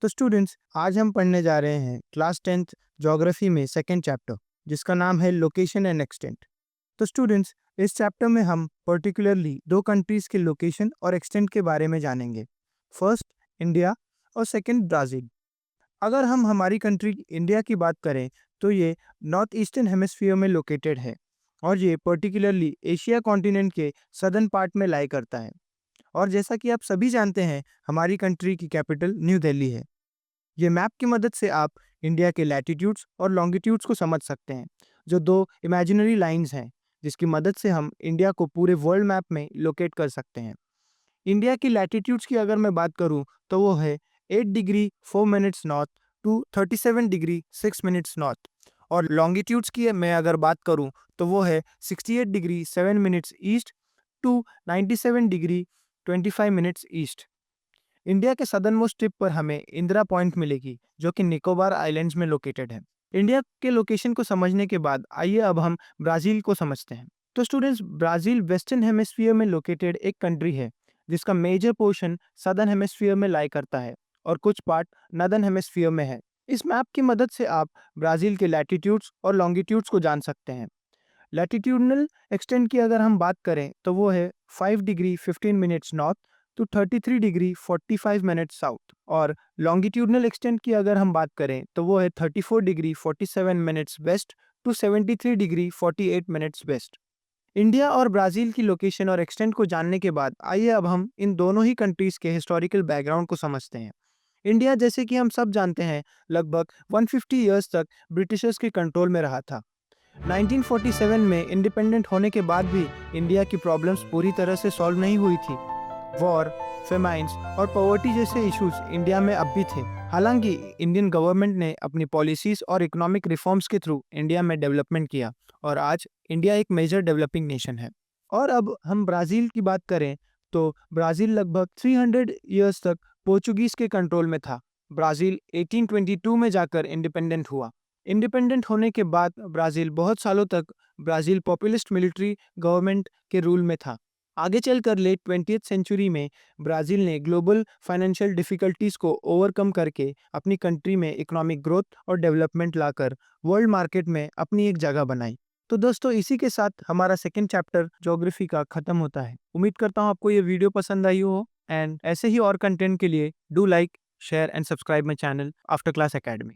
तो स्टूडेंट्स, आज हम पढ़ने जा रहे हैं क्लास 10th ज्योग्राफी में सेकेंड चैप्टर, जिसका नाम है लोकेशन एंड एक्सटेंट। तो स्टूडेंट्स, इस चैप्टर में हम पर्टिकुलरली दो कंट्रीज के लोकेशन और एक्सटेंट के बारे में जानेंगे। फर्स्ट इंडिया और सेकंड ब्राज़ील। अगर हम हमारी कंट्री इंडिया की बात करें तो ये नॉर्थ ईस्टर्न हेमिस्फीयर में लोकेटेड है और ये पर्टिकुलरली एशिया कॉन्टिनेंट के सदर्न पार्ट में लाई करता है। और जैसा कि आप सभी जानते हैं, हमारी कंट्री की कैपिटल न्यू दिल्ली है। ये मैप की मदद से आप इंडिया के लैटिट्यूड्स और लॉन्गिट्यूड्स को समझ सकते हैं, जो दो इमेजिनरी लाइंस हैं जिसकी मदद से हम इंडिया को पूरे वर्ल्ड मैप में लोकेट कर सकते हैं। इंडिया की लैटिट्यूड्स की अगर मैं बात करूं तो वो है 8 degree 4 minutes north to 37 degree 6 minutes north. और लॉन्गिट्यूड्स की मैं अगर बात करूं तो वो है 68 degree 7 minutes east to 97 degree 25 minutes east. India के सदर्न मोस्ट टिप पर हमें इंदिरा पॉइंट मिलेगी, जो कि निकोबार आइलैंड्स में लोकेटेड है। इंडिया के लोकेशन को समझने के बाद आइए अब हम ब्राज़ील को समझते हैं। तो स्टूडेंट्स, ब्राज़ील वेस्टर्न हेमिस्फीयर में लोकेटेड एक कंट्री है जिसका मेजर पोर्शन सदर्न हेमिस्फीयर में लाई करता है और कुछ पार्ट नदर्न हेमिस्फीयर में है। इस मैप की मदद से आप ब्राज़ील के लैटिट्यूड्स और लॉन्गिट्यूड्स को जान सकते हैं। लैटिट्यूडनल एक्सटेंट की अगर हम बात करें तो वो है 5 degree 15 minutes north to 33 degree 45 minutes south. और लॉन्गिट्यूडनल एक्सटेंट की अगर हम बात करें तो वो है 34 degree 47 minutes west to 73 degree 48 minutes west. India और ब्राज़ील की लोकेशन और एक्सटेंट को जानने के बाद आइए अब हम इन दोनों ही कंट्रीज के हिस्टोरिकल बैकग्राउंड को समझते हैं। इंडिया, जैसे कि हम सब जानते हैं, लगभग 150 ईयर्स तक ब्रिटिशर्स के कंट्रोल में रहा था। 1947 में इंडिपेंडेंट होने के बाद भी इंडिया की प्रॉब्लम्स पूरी तरह से सॉल्व नहीं हुई थी। वॉर, फेमाइन्स और पॉवर्टी जैसे इश्यूज इंडिया में अब भी थे। हालांकि इंडियन गवर्नमेंट ने अपनी पॉलिसीज और इकोनॉमिक रिफॉर्म्स के थ्रू इंडिया में डेवलपमेंट किया और आज इंडिया एक मेजर डेवलपिंग नेशन है। और अब हम ब्राज़ील की बात करें तो ब्राज़ील लगभग 300 ईयर्स तक पोर्चुगीज के कंट्रोल में था। ब्राज़ील 1822 में जाकर इंडिपेंडेंट हुआ। इंडिपेंडेंट होने के बाद ब्राज़ील बहुत सालों तक ब्राज़ील पॉपुलिस्ट मिलिट्री गवर्नमेंट के रूल में था। आगे चलकर लेट 20th सेंचुरी में ब्राज़ील ने ग्लोबल फाइनेंशियल डिफिकल्टीज को ओवरकम करके अपनी कंट्री में इकोनॉमिक ग्रोथ और डेवलपमेंट लाकर वर्ल्ड मार्केट में अपनी एक जगह बनाई। तो दोस्तों, इसी के साथ हमारा सेकेंड चैप्टर ज्योग्राफी का खत्म होता है। उम्मीद करता हूँ आपको ये वीडियो पसंद आई हो एंड ऐसे ही और कंटेंट के लिए do like, share and subscribe my channel after class academy.